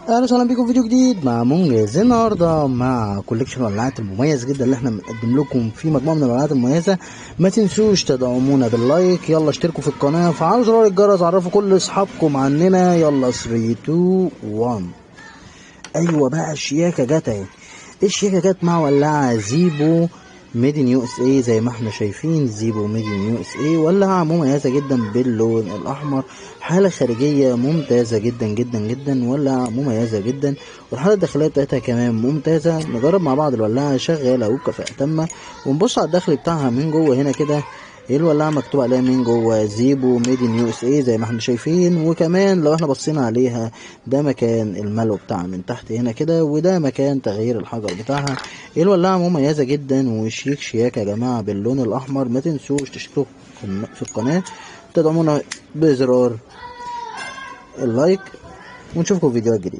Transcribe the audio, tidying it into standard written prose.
اهلا وسهلا بيكم في فيديو جديد مع منجز. النهارده مع كوليكشن الولاعات المميز جدا اللي احنا بنقدم لكم في مجموعه من الولاعات المميزه. ما تنسوش تدعمونا باللايك، يلا اشتركوا في القناه وفعلوا زرار الجرس، عرفوا كل اصحابكم عننا. يلا 3 2 1. ايوه بقى الشياكه جت اهي. الشياكه جت مع ولاعه زيبو ميد ان يو اس اي. زي ما احنا شايفين زيبو ميد ان يو اس اي، ولاعه مميزه جدا باللون الاحمر، حاله خارجيه ممتازه جدا جدا جدا، ولاعه مميزه جدا، والحاله الداخليه بتاعتها كمان ممتازه. نجرب مع بعض الولاعه شغاله وبكفاءه تامه، ونبص على الداخل بتاعها من جوه. هنا كده الولاعه مكتوب عليها من جوه زيبو ميد ان يو اس اي زي ما احنا شايفين. وكمان لو احنا بصينا عليها ده مكان الملو بتاعها من تحت هنا كده، وده مكان تغيير الحجر بتاعها. الولاعه مميزه جدا وشيك شياكه يا جماعه باللون الاحمر. ما تنسوش تشتركوا في القناه، تدعمونا بزرار اللايك، ونشوفكم في فيديوهات جديدة.